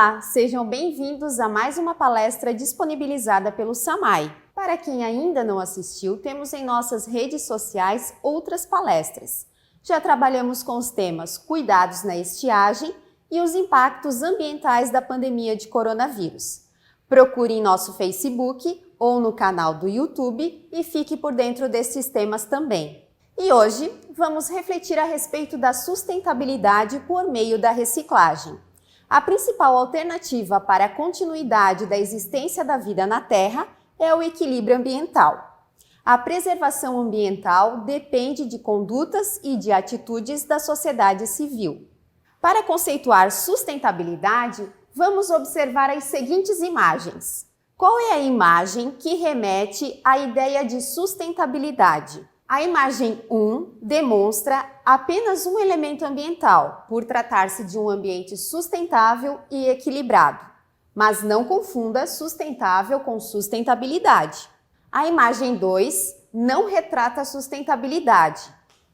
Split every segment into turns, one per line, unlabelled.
Olá, sejam bem-vindos a mais uma palestra disponibilizada pelo SAMAI. Para quem ainda não assistiu, temos em nossas redes sociais outras palestras. Já trabalhamos com os temas Cuidados na estiagem e os impactos ambientais da pandemia de coronavírus. Procure em nosso Facebook ou no canal do YouTube e fique por dentro desses temas também. E hoje vamos refletir a respeito da sustentabilidade por meio da reciclagem. A principal alternativa para a continuidade da existência da vida na Terra é o equilíbrio ambiental. A preservação ambiental depende de condutas e de atitudes da sociedade civil. Para conceituar sustentabilidade, vamos observar as seguintes imagens. Qual é a imagem que remete à ideia de sustentabilidade? A imagem 1 demonstra apenas um elemento ambiental, por tratar-se de um ambiente sustentável e equilibrado. Mas não confunda sustentável com sustentabilidade. A imagem 2 não retrata a sustentabilidade.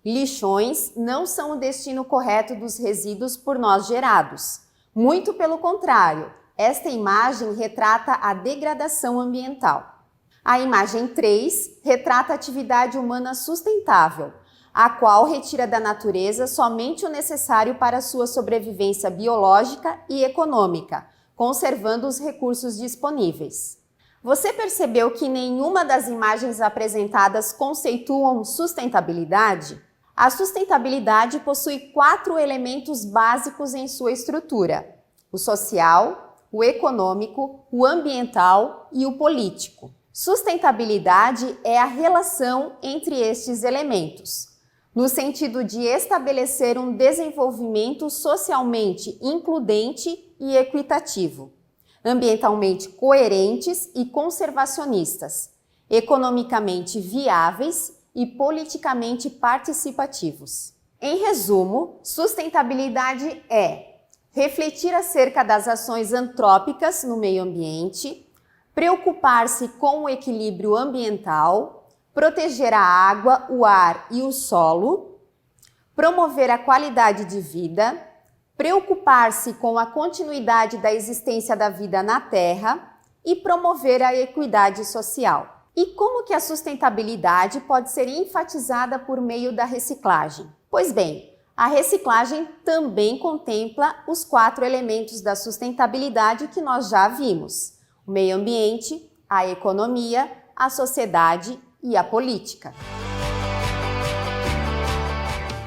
Lixões não são o destino correto dos resíduos por nós gerados. Muito pelo contrário, esta imagem retrata a degradação ambiental. A imagem 3 retrata a atividade humana sustentável, a qual retira da natureza somente o necessário para sua sobrevivência biológica e econômica, conservando os recursos disponíveis. Você percebeu que nenhuma das imagens apresentadas conceituam sustentabilidade? A sustentabilidade possui 4 elementos básicos em sua estrutura: o social, o econômico, o ambiental e o político. Sustentabilidade é a relação entre estes elementos, no sentido de estabelecer um desenvolvimento socialmente includente e equitativo, ambientalmente coerentes e conservacionistas, economicamente viáveis e politicamente participativos. Em resumo, sustentabilidade é refletir acerca das ações antrópicas no meio ambiente, preocupar-se com o equilíbrio ambiental, proteger a água, o ar e o solo, promover a qualidade de vida, preocupar-se com a continuidade da existência da vida na Terra e promover a equidade social. E como que a sustentabilidade pode ser enfatizada por meio da reciclagem? Pois bem, a reciclagem também contempla os 4 elementos da sustentabilidade que nós já vimos: o meio ambiente, a economia, a sociedade e a política.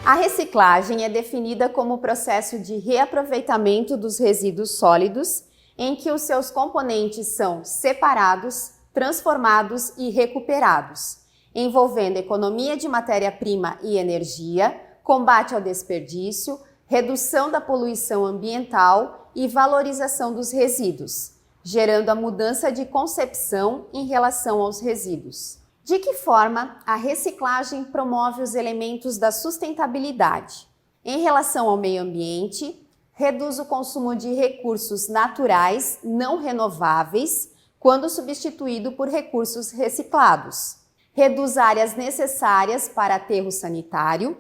A reciclagem é definida como o processo de reaproveitamento dos resíduos sólidos, em que os seus componentes são separados, transformados e recuperados, envolvendo economia de matéria-prima e energia, combate ao desperdício, redução da poluição ambiental e valorização dos resíduos, gerando a mudança de concepção em relação aos resíduos. De que forma a reciclagem promove os elementos da sustentabilidade? Em relação ao meio ambiente, reduz o consumo de recursos naturais não renováveis quando substituído por recursos reciclados. Reduz áreas necessárias para aterro sanitário.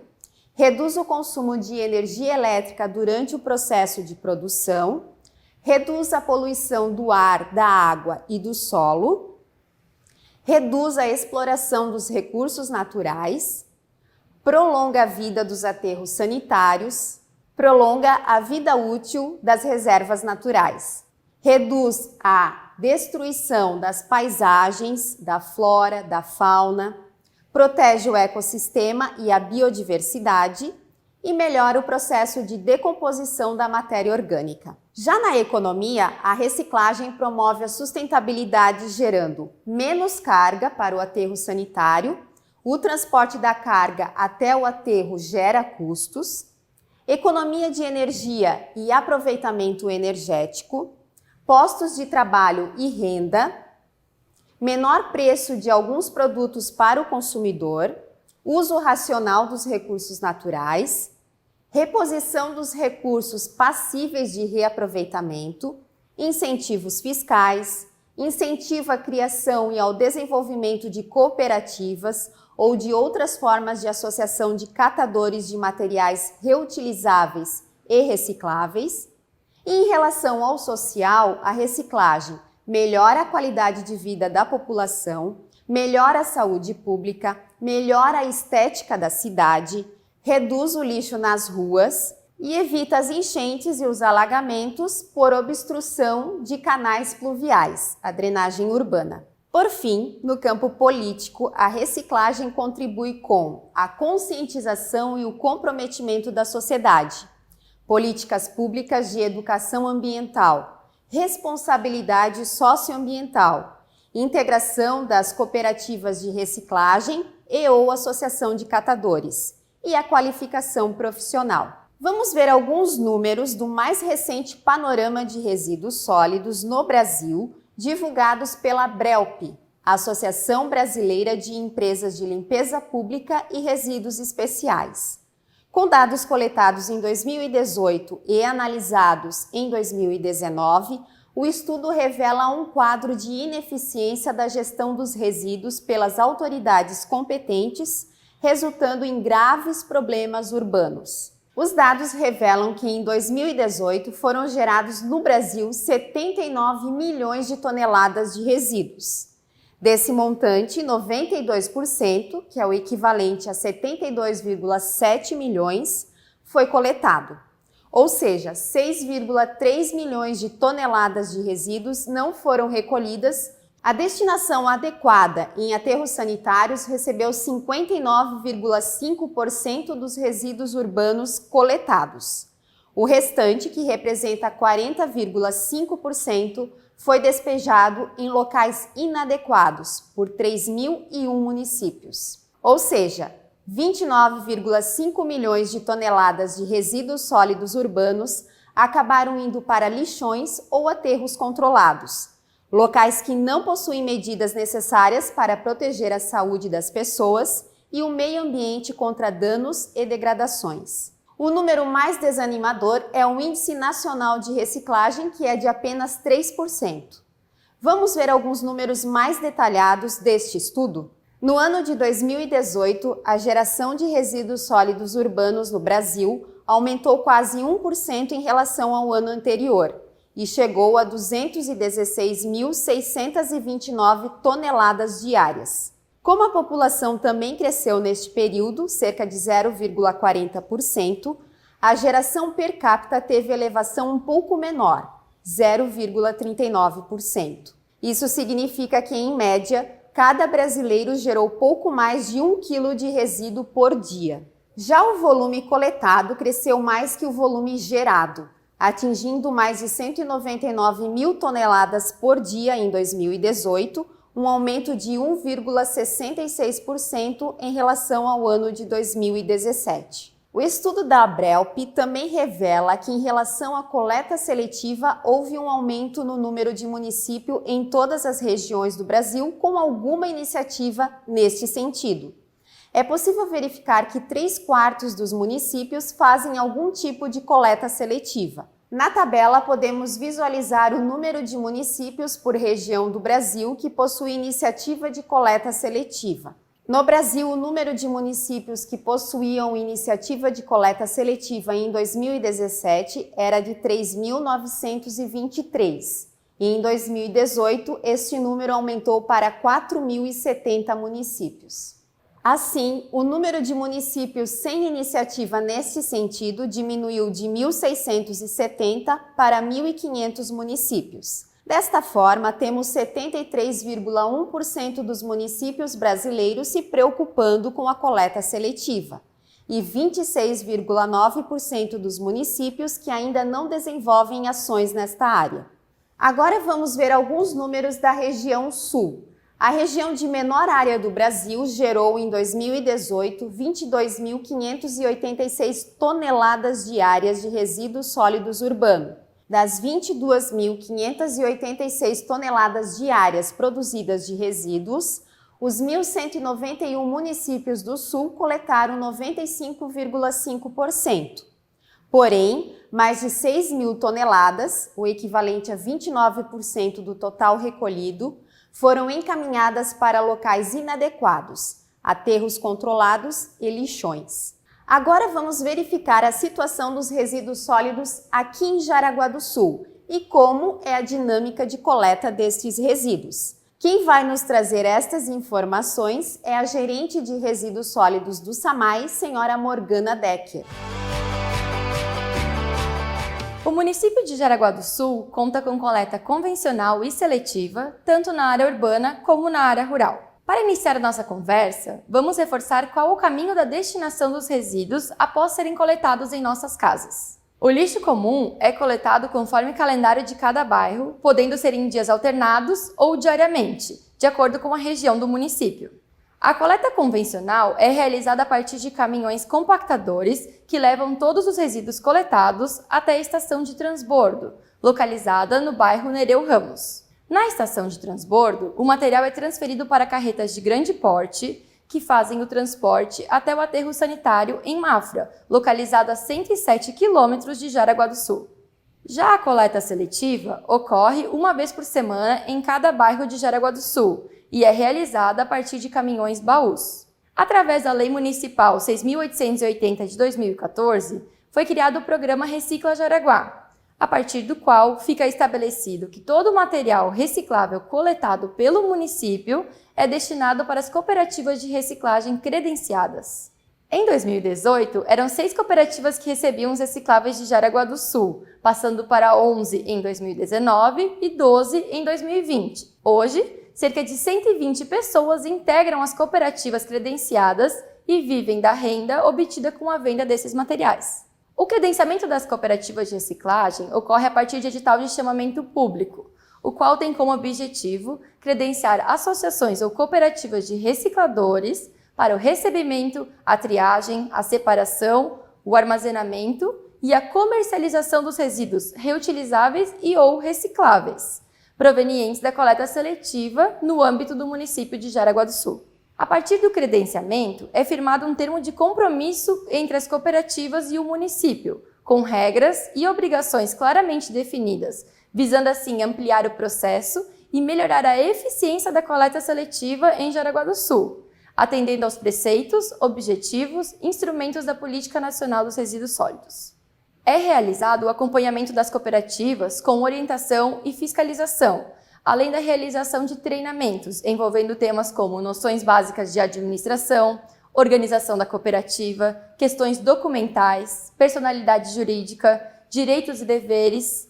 Reduz o consumo de energia elétrica durante o processo de produção. Reduz a poluição do ar, da água e do solo. Reduz a exploração dos recursos naturais. Prolonga a vida dos aterros sanitários. Prolonga a vida útil das reservas naturais. Reduz a destruição das paisagens, da flora, da fauna. Protege o ecossistema e a biodiversidade. E melhora o processo de decomposição da matéria orgânica. Já na economia, a reciclagem promove a sustentabilidade gerando menos carga para o aterro sanitário, o transporte da carga até o aterro gera custos, economia de energia e aproveitamento energético, postos de trabalho e renda, menor preço de alguns produtos para o consumidor, uso racional dos recursos naturais, reposição dos recursos passíveis de reaproveitamento, incentivos fiscais, incentivo à criação e ao desenvolvimento de cooperativas ou de outras formas de associação de catadores de materiais reutilizáveis e recicláveis, E em relação ao social, a reciclagem melhora a qualidade de vida da população, melhora a saúde pública, melhora a estética da cidade, reduz o lixo nas ruas e evita as enchentes e os alagamentos por obstrução de canais pluviais, a drenagem urbana. Por fim, no campo político, a reciclagem contribui com a conscientização e o comprometimento da sociedade, políticas públicas de educação ambiental, responsabilidade socioambiental, integração das cooperativas de reciclagem e/ou associação de catadores e a qualificação profissional. Vamos ver alguns números do mais recente panorama de resíduos sólidos no Brasil, divulgados pela Brelp, Associação Brasileira de Empresas de Limpeza Pública e Resíduos Especiais. Com dados coletados em 2018 e analisados em 2019, o estudo revela um quadro de ineficiência da gestão dos resíduos pelas autoridades competentes, resultando em graves problemas urbanos. Os dados revelam que em 2018 foram gerados no Brasil 79 milhões de toneladas de resíduos. Desse montante, 92%, que é o equivalente a 72,7 milhões, foi coletado. Ou seja, 6,3 milhões de toneladas de resíduos não foram recolhidas. A destinação adequada em aterros sanitários recebeu 59,5% dos resíduos urbanos coletados. O restante, que representa 40,5%, foi despejado em locais inadequados por 3.001 municípios. Ou seja, 29,5 milhões de toneladas de resíduos sólidos urbanos acabaram indo para lixões ou aterros controlados, locais que não possuem medidas necessárias para proteger a saúde das pessoas e o meio ambiente contra danos e degradações. O número mais desanimador é o Índice Nacional de Reciclagem, que é de apenas 3%. Vamos ver alguns números mais detalhados deste estudo? No ano de 2018, a geração de resíduos sólidos urbanos no Brasil aumentou quase 1% em relação ao ano anterior e chegou a 216.629 toneladas diárias. Como a população também cresceu neste período, cerca de 0,40%, a geração per capita teve elevação um pouco menor, 0,39%. Isso significa que, em média, cada brasileiro gerou pouco mais de 1 quilo de resíduo por dia. Já o volume coletado cresceu mais que o volume gerado, atingindo mais de 199 mil toneladas por dia em 2018, um aumento de 1,66% em relação ao ano de 2017. O estudo da Brelp também revela que, em relação à coleta seletiva, houve um aumento no número de municípios em todas as regiões do Brasil, com alguma iniciativa neste sentido. É possível verificar que 3/4 dos municípios fazem algum tipo de coleta seletiva. Na tabela, podemos visualizar o número de municípios por região do Brasil que possui iniciativa de coleta seletiva. No Brasil, o número de municípios que possuíam iniciativa de coleta seletiva em 2017 era de 3.923, e em 2018 este número aumentou para 4.070 municípios. Assim, o número de municípios sem iniciativa neste sentido diminuiu de 1.670 para 1.500 municípios. Desta forma, temos 73,1% dos municípios brasileiros se preocupando com a coleta seletiva e 26,9% dos municípios que ainda não desenvolvem ações nesta área. Agora vamos ver alguns números da região Sul. A região de menor área do Brasil gerou em 2018 22.586 toneladas diárias de resíduos sólidos urbanos. Das 22.586 toneladas diárias produzidas de resíduos, os 1.191 municípios do Sul coletaram 95,5%. Porém, mais de 6.000 toneladas, o equivalente a 29% do total recolhido, foram encaminhadas para locais inadequados, aterros controlados e lixões. Agora vamos verificar a situação dos resíduos sólidos aqui em Jaraguá do Sul e como é a dinâmica de coleta destes resíduos. Quem vai nos trazer estas informações é a gerente de resíduos sólidos do SAMAI, senhora Morgana Decker.
O município de Jaraguá do Sul conta com coleta convencional e seletiva, tanto na área urbana como na área rural. Para iniciar a nossa conversa, vamos reforçar qual o caminho da destinação dos resíduos após serem coletados em nossas casas. O lixo comum é coletado conforme o calendário de cada bairro, podendo ser em dias alternados ou diariamente, de acordo com a região do município. A coleta convencional é realizada a partir de caminhões compactadores que levam todos os resíduos coletados até a estação de transbordo, localizada no bairro Nereu Ramos. Na estação de transbordo, o material é transferido para carretas de grande porte, que fazem o transporte até o aterro sanitário em Mafra, localizado a 107 quilômetros de Jaraguá do Sul. Já a coleta seletiva ocorre uma vez por semana em cada bairro de Jaraguá do Sul e é realizada a partir de caminhões baús. Através da Lei Municipal 6.880 de 2014, foi criado o programa Recicla Jaraguá, a partir do qual fica estabelecido que todo o material reciclável coletado pelo município é destinado para as cooperativas de reciclagem credenciadas. Em 2018, eram 6 cooperativas que recebiam os recicláveis de Jaraguá do Sul, passando para 11 em 2019 e 12 em 2020. Hoje, cerca de 120 pessoas integram as cooperativas credenciadas e vivem da renda obtida com a venda desses materiais. O credenciamento das cooperativas de reciclagem ocorre a partir de edital de chamamento público, o qual tem como objetivo credenciar associações ou cooperativas de recicladores para o recebimento, a triagem, a separação, o armazenamento e a comercialização dos resíduos reutilizáveis e ou recicláveis, provenientes da coleta seletiva no âmbito do município de Jaraguá do Sul. A partir do credenciamento, é firmado um termo de compromisso entre as cooperativas e o município, com regras e obrigações claramente definidas, visando assim ampliar o processo e melhorar a eficiência da coleta seletiva em Jaraguá do Sul, atendendo aos preceitos, objetivos e instrumentos da Política Nacional dos Resíduos Sólidos. É realizado o acompanhamento das cooperativas com orientação e fiscalização, além da realização de treinamentos envolvendo temas como noções básicas de administração, organização da cooperativa, questões documentais, personalidade jurídica, direitos e deveres,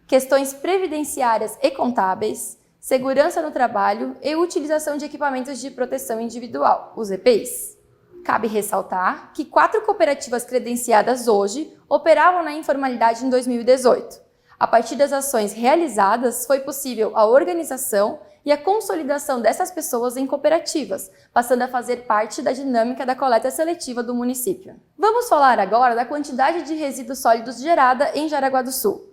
questões previdenciárias e contábeis, segurança no trabalho e utilização de equipamentos de proteção individual, os EPIs. Cabe ressaltar que 4 cooperativas credenciadas hoje operavam na informalidade em 2018. A partir das ações realizadas, foi possível a organização e a consolidação dessas pessoas em cooperativas, passando a fazer parte da dinâmica da coleta seletiva do município. Vamos falar agora da quantidade de resíduos sólidos gerada em Jaraguá do Sul.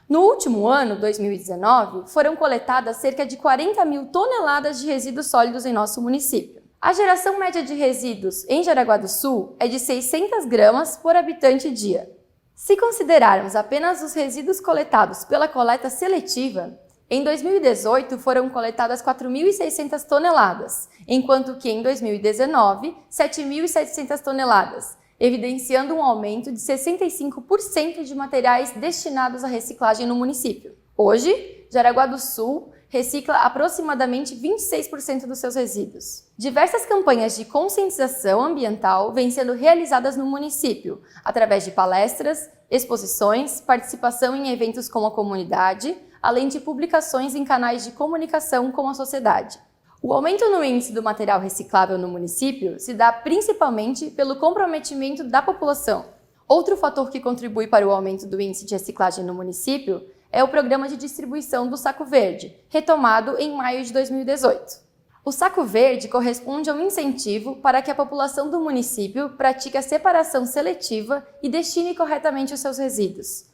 No último ano, 2019, foram coletadas cerca de 40 mil toneladas de resíduos sólidos em nosso município. A geração média de resíduos em Jaraguá do Sul é de 600 gramas por habitante dia. Se considerarmos apenas os resíduos coletados pela coleta seletiva, em 2018 foram coletadas 4.600 toneladas, enquanto que em 2019, 7.700 toneladas, evidenciando um aumento de 65% de materiais destinados à reciclagem no município. Hoje, Jaraguá do Sul recicla aproximadamente 26% dos seus resíduos. Diversas campanhas de conscientização ambiental vêm sendo realizadas no município, através de palestras, exposições, participação em eventos com a comunidade, além de publicações em canais de comunicação com a sociedade. O aumento no índice do material reciclável no município se dá principalmente pelo comprometimento da população. Outro fator que contribui para o aumento do índice de reciclagem no município é o programa de distribuição do Saco Verde, retomado em maio de 2018. O Saco Verde corresponde a um incentivo para que a população do município pratique a separação seletiva e destine corretamente os seus resíduos.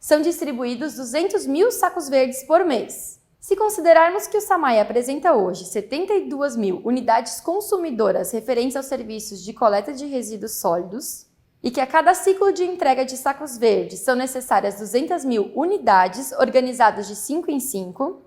São distribuídos 200 mil sacos verdes por mês. Se considerarmos que o SAMAI apresenta hoje 72 mil unidades consumidoras referentes aos serviços de coleta de resíduos sólidos, e que a cada ciclo de entrega de sacos verdes são necessárias 200 mil unidades organizadas de 5 em 5,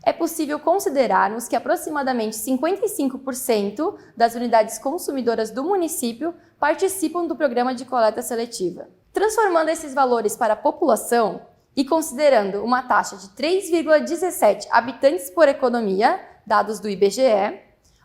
é possível considerarmos que aproximadamente 55% das unidades consumidoras do município participam do programa de coleta seletiva. Transformando esses valores para a população e considerando uma taxa de 3,17 habitantes por economia, dados do IBGE,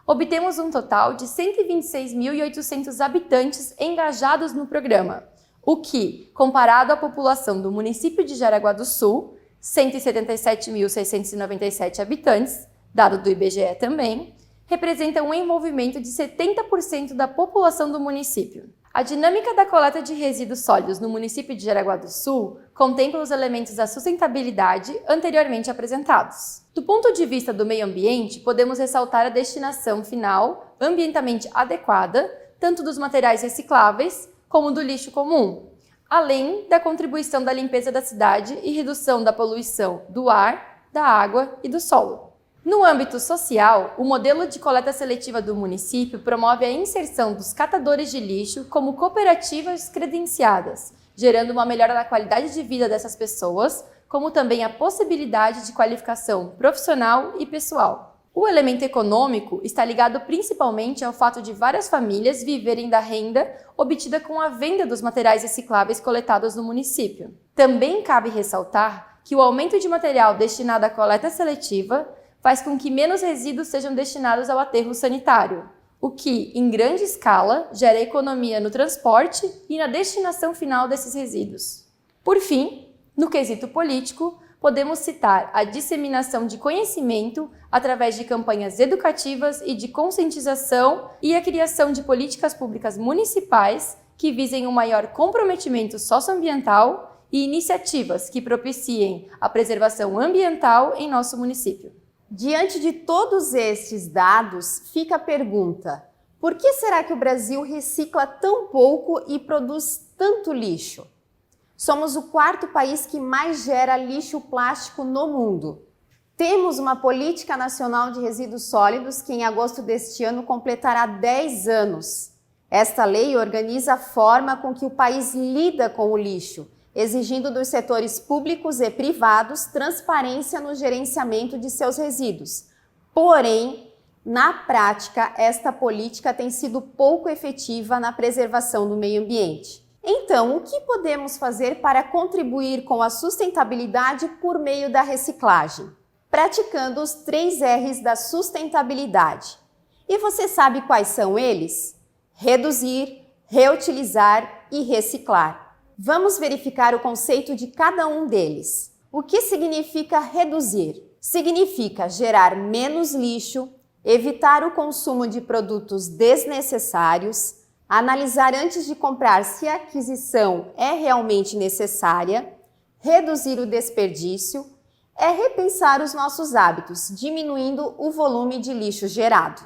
obtemos um total de 126.800 habitantes engajados no programa, o que, comparado à população do município de Jaraguá do Sul, 177.697 habitantes, dado do IBGE também, representa um envolvimento de 70% da população do município. A dinâmica da coleta de resíduos sólidos no município de Jaraguá do Sul contempla os elementos da sustentabilidade anteriormente apresentados. Do ponto de vista do meio ambiente, podemos ressaltar a destinação final ambientalmente adequada, tanto dos materiais recicláveis como do lixo comum, além da contribuição da limpeza da cidade e redução da poluição do ar, da água e do solo. No âmbito social, o modelo de coleta seletiva do município promove a inserção dos catadores de lixo como cooperativas credenciadas, gerando uma melhora na qualidade de vida dessas pessoas, como também a possibilidade de qualificação profissional e pessoal. O elemento econômico está ligado principalmente ao fato de várias famílias viverem da renda obtida com a venda dos materiais recicláveis coletados no município. Também cabe ressaltar que o aumento de material destinado à coleta seletiva faz com que menos resíduos sejam destinados ao aterro sanitário, o que, em grande escala, gera economia no transporte e na destinação final desses resíduos. Por fim, no quesito político, podemos citar a disseminação de conhecimento através de campanhas educativas e de conscientização e a criação de políticas públicas municipais que visem um maior comprometimento socioambiental e iniciativas que propiciem a preservação ambiental em nosso município.
Diante de todos estes dados, fica a pergunta: por que será que o Brasil recicla tão pouco e produz tanto lixo? Somos o quarto país que mais gera lixo plástico no mundo. Temos uma Política Nacional de Resíduos Sólidos que em agosto deste ano completará 10 anos. Esta lei organiza a forma com que o país lida com o lixo, exigindo dos setores públicos e privados transparência no gerenciamento de seus resíduos. Porém, na prática, esta política tem sido pouco efetiva na preservação do meio ambiente. Então, o que podemos fazer para contribuir com a sustentabilidade por meio da reciclagem? Praticando os 3 R's da sustentabilidade. E você sabe quais são eles? Reduzir, reutilizar e reciclar. Vamos verificar o conceito de cada um deles. O que significa reduzir? Significa gerar menos lixo, evitar o consumo de produtos desnecessários, analisar antes de comprar se a aquisição é realmente necessária, reduzir o desperdício, é repensar os nossos hábitos, diminuindo o volume de lixo gerado.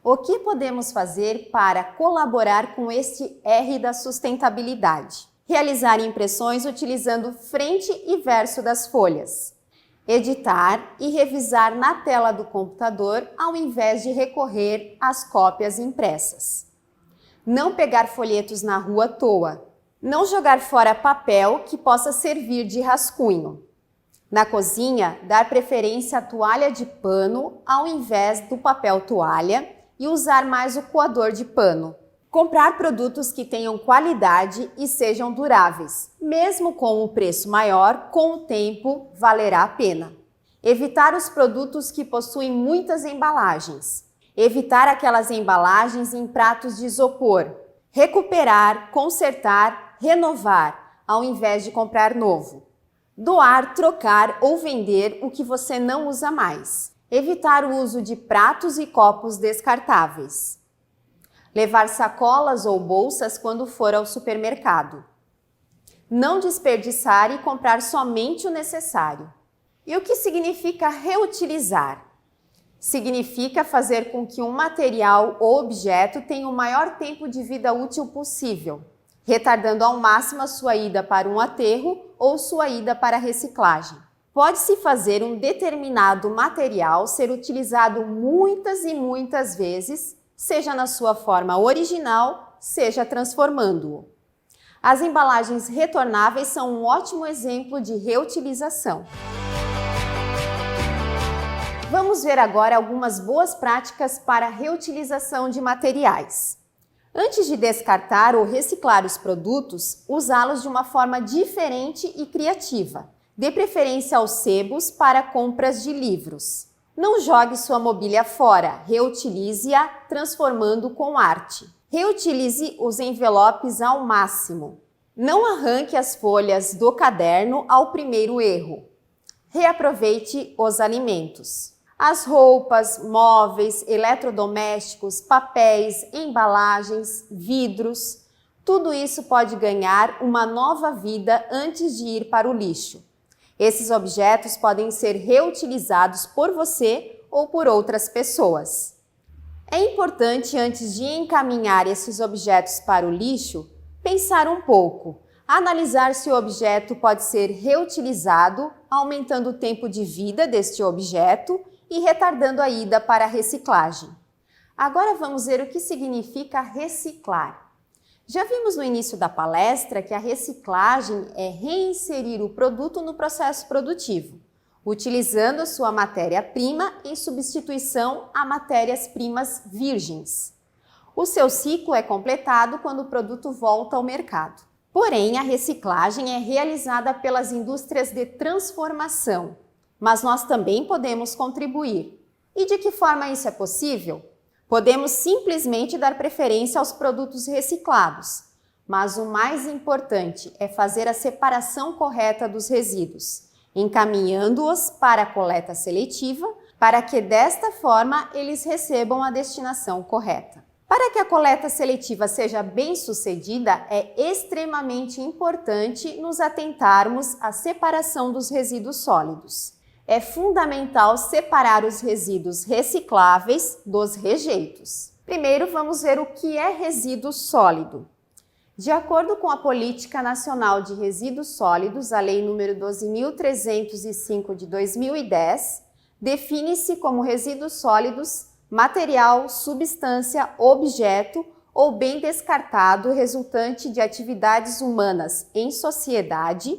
O que podemos fazer para colaborar com este R da sustentabilidade? Realizar impressões utilizando frente e verso das folhas. Editar e revisar na tela do computador ao invés de recorrer às cópias impressas. Não pegar folhetos na rua à toa. Não jogar fora papel que possa servir de rascunho. Na cozinha, dar preferência à toalha de pano ao invés do papel toalha e usar mais o coador de pano. Comprar produtos que tenham qualidade e sejam duráveis. Mesmo com um preço maior, com o tempo valerá a pena. Evitar os produtos que possuem muitas embalagens. Evitar aquelas embalagens em pratos de isopor. Recuperar, consertar, renovar, ao invés de comprar novo. Doar, trocar ou vender o que você não usa mais. Evitar o uso de pratos e copos descartáveis. Levar sacolas ou bolsas quando for ao supermercado. Não desperdiçar e comprar somente o necessário. E o que significa reutilizar? Significa fazer com que um material ou objeto tenha o maior tempo de vida útil possível, retardando ao máximo a sua ida para um aterro ou sua ida para a reciclagem. Pode-se fazer um determinado material ser utilizado muitas e muitas vezes, seja na sua forma original, seja transformando-o. As embalagens retornáveis são um ótimo exemplo de reutilização. Vamos ver agora algumas boas práticas para a reutilização de materiais. Antes de descartar ou reciclar os produtos, usá-los de uma forma diferente e criativa. Dê preferência aos sebos para compras de livros. Não jogue sua mobília fora, reutilize-a transformando com arte. Reutilize os envelopes ao máximo. Não arranque as folhas do caderno ao primeiro erro. Reaproveite os alimentos. As roupas, móveis, eletrodomésticos, papéis, embalagens, vidros, tudo isso pode ganhar uma nova vida antes de ir para o lixo. Esses objetos podem ser reutilizados por você ou por outras pessoas. É importante, antes de encaminhar esses objetos para o lixo, pensar um pouco, analisar se o objeto pode ser reutilizado, aumentando o tempo de vida deste objeto e retardando a ida para a reciclagem. Agora vamos ver o que significa reciclar. Já vimos no início da palestra que a reciclagem é reinserir o produto no processo produtivo, utilizando sua matéria-prima em substituição a matérias-primas virgens. O seu ciclo é completado quando o produto volta ao mercado. Porém, a reciclagem é realizada pelas indústrias de transformação, mas nós também podemos contribuir. E de que forma isso é possível? Podemos simplesmente dar preferência aos produtos reciclados, mas o mais importante é fazer a separação correta dos resíduos, encaminhando-os para a coleta seletiva, para que desta forma eles recebam a destinação correta. Para que a coleta seletiva seja bem-sucedida, é extremamente importante nos atentarmos à separação dos resíduos sólidos. É fundamental separar os resíduos recicláveis dos rejeitos. Primeiro, vamos ver o que é resíduo sólido. De acordo com a Política Nacional de Resíduos Sólidos, a Lei nº 12.305 de 2010, define-se como resíduos sólidos material, substância, objeto ou bem descartado resultante de atividades humanas em sociedade,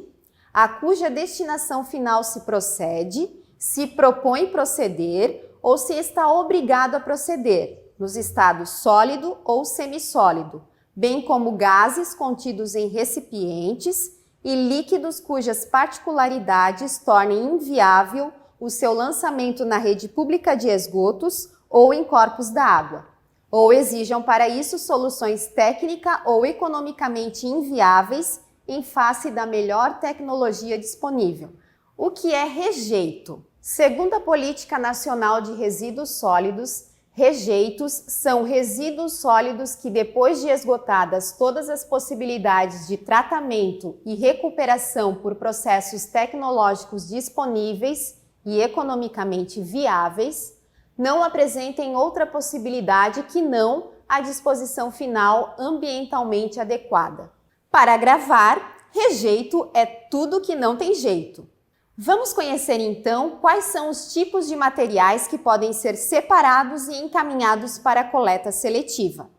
a cuja destinação final se procede, se propõe proceder ou se está obrigado a proceder, nos estados sólido ou semissólido, bem como gases contidos em recipientes e líquidos cujas particularidades tornem inviável o seu lançamento na rede pública de esgotos ou em corpos d'água, ou exijam para isso soluções técnica ou economicamente inviáveis em face da melhor tecnologia disponível. O que é rejeito? Segundo a Política Nacional de Resíduos Sólidos, rejeitos são resíduos sólidos que, depois de esgotadas todas as possibilidades de tratamento e recuperação por processos tecnológicos disponíveis e economicamente viáveis, não apresentem outra possibilidade que não a disposição final ambientalmente adequada. Para gravar, rejeito é tudo que não tem jeito. Vamos conhecer então quais são os tipos de materiais que podem ser separados e encaminhados para a coleta seletiva.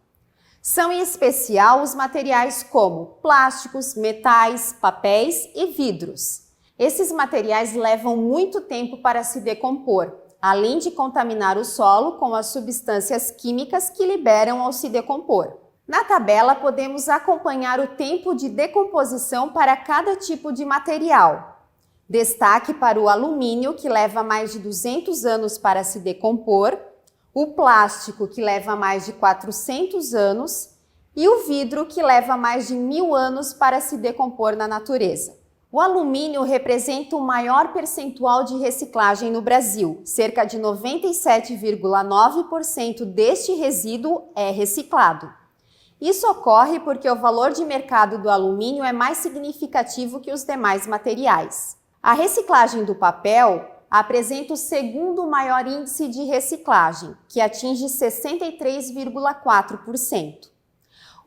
São em especial os materiais como plásticos, metais, papéis e vidros. Esses materiais levam muito tempo para se decompor, além de contaminar o solo com as substâncias químicas que liberam ao se decompor. Na tabela, podemos acompanhar o tempo de decomposição para cada tipo de material. Destaque para o alumínio, que leva mais de 200 anos para se decompor, o plástico, que leva mais de 400 anos, e o vidro, que leva mais de 1000 anos para se decompor na natureza. O alumínio representa o maior percentual de reciclagem no Brasil. Cerca de 97,9% deste resíduo é reciclado. Isso ocorre porque o valor de mercado do alumínio é mais significativo que os demais materiais. A reciclagem do papel apresenta o segundo maior índice de reciclagem, que atinge 63,4%.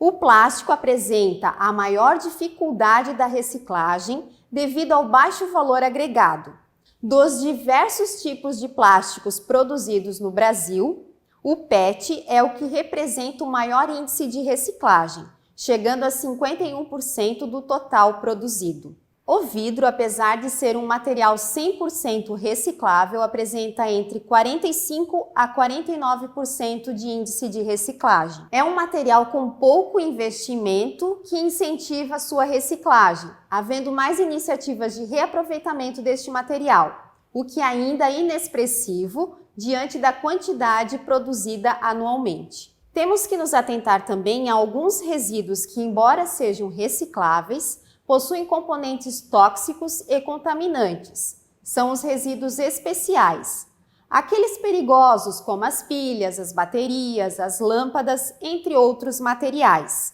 O plástico apresenta a maior dificuldade da reciclagem devido ao baixo valor agregado. Dos diversos tipos de plásticos produzidos no Brasil, o PET é o que representa o maior índice de reciclagem, chegando a 51% do total produzido. O vidro, apesar de ser um material 100% reciclável, apresenta entre 45% a 49% de índice de reciclagem. É um material com pouco investimento que incentiva a sua reciclagem, havendo mais iniciativas de reaproveitamento deste material, o que ainda é inexpressivo diante da quantidade produzida anualmente. Temos que nos atentar também a alguns resíduos que, embora sejam recicláveis, possuem componentes tóxicos e contaminantes. São os resíduos especiais. Aqueles perigosos como as pilhas, as baterias, as lâmpadas, entre outros materiais.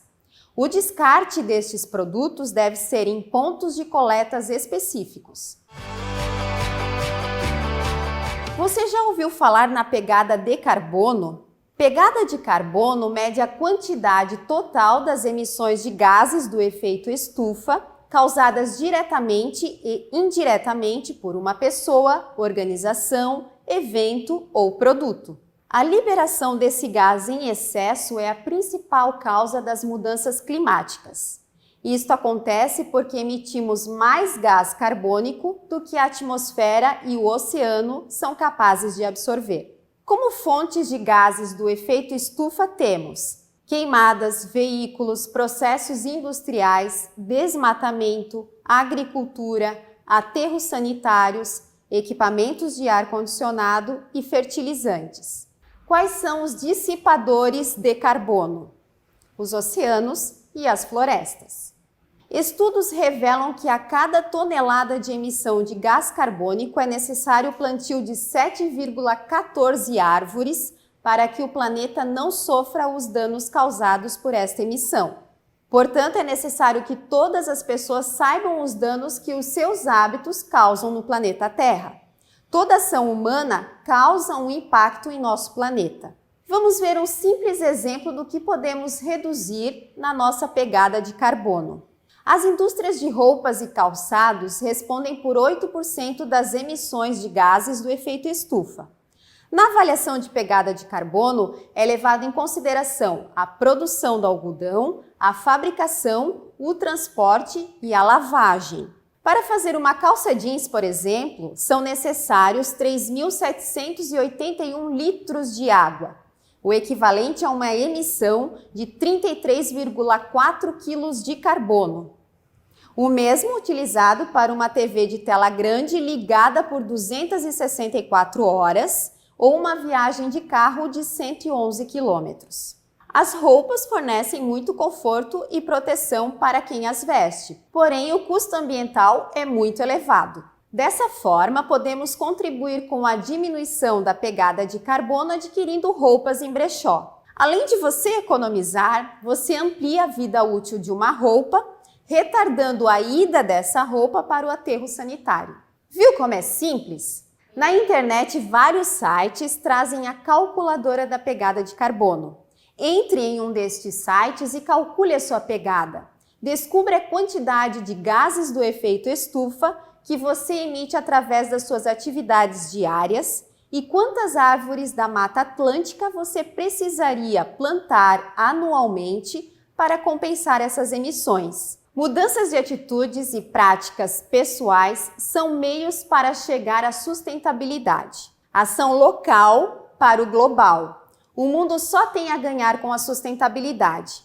O descarte destes produtos deve ser em pontos de coletas específicos. Você já ouviu falar na pegada de carbono? Pegada de carbono mede a quantidade total das emissões de gases do efeito estufa causadas diretamente e indiretamente por uma pessoa, organização, evento ou produto. A liberação desse gás em excesso é a principal causa das mudanças climáticas. Isto acontece porque emitimos mais gás carbônico do que a atmosfera e o oceano são capazes de absorver. Como fontes de gases do efeito estufa temos queimadas, veículos, processos industriais, desmatamento, agricultura, aterros sanitários, equipamentos de ar-condicionado e fertilizantes. Quais são os dissipadores de carbono? Os oceanos e as florestas. Estudos revelam que a cada tonelada de emissão de gás carbônico é necessário o plantio de 7,14 árvores para que o planeta não sofra os danos causados por esta emissão. Portanto, é necessário que todas as pessoas saibam os danos que os seus hábitos causam no planeta Terra. Toda ação humana causa um impacto em nosso planeta. Vamos ver um simples exemplo do que podemos reduzir na nossa pegada de carbono. As indústrias de roupas e calçados respondem por 8% das emissões de gases do efeito estufa. Na avaliação de pegada de carbono, é levado em consideração a produção do algodão, a fabricação, o transporte e a lavagem. Para fazer uma calça jeans, por exemplo, são necessários 3.781 litros de água, o equivalente a uma emissão de 33,4 quilos de carbono. O mesmo utilizado para uma TV de tela grande ligada por 264 horas ou uma viagem de carro de 111 quilômetros. As roupas fornecem muito conforto e proteção para quem as veste, porém o custo ambiental é muito elevado. Dessa forma, podemos contribuir com a diminuição da pegada de carbono adquirindo roupas em brechó. Além de você economizar, você amplia a vida útil de uma roupa, retardando a ida dessa roupa para o aterro sanitário. Viu como é simples? Na internet, vários sites trazem a calculadora da pegada de carbono. Entre em um destes sites e calcule a sua pegada. Descubra a quantidade de gases do efeito estufa que você emite através das suas atividades diárias e quantas árvores da Mata Atlântica você precisaria plantar anualmente para compensar essas emissões. Mudanças de atitudes e práticas pessoais são meios para chegar à sustentabilidade. Ação local para o global. O mundo só tem a ganhar com a sustentabilidade.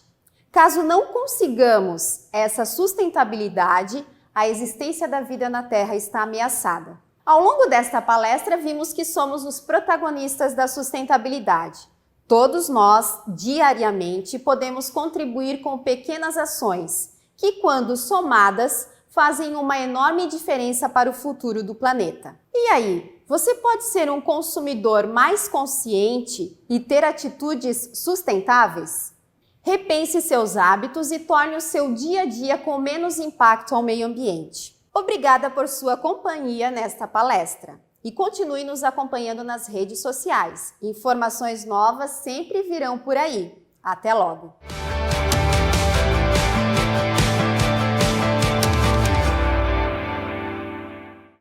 Caso não consigamos essa sustentabilidade, a existência da vida na Terra está ameaçada. Ao longo desta palestra, vimos que somos os protagonistas da sustentabilidade. Todos nós, diariamente, podemos contribuir com pequenas ações que, quando somadas, fazem uma enorme diferença para o futuro do planeta. E aí, você pode ser um consumidor mais consciente e ter atitudes sustentáveis? Repense seus hábitos e torne o seu dia a dia com menos impacto ao meio ambiente. Obrigada por sua companhia nesta palestra. E continue nos acompanhando nas redes sociais. Informações novas sempre virão por aí. Até logo!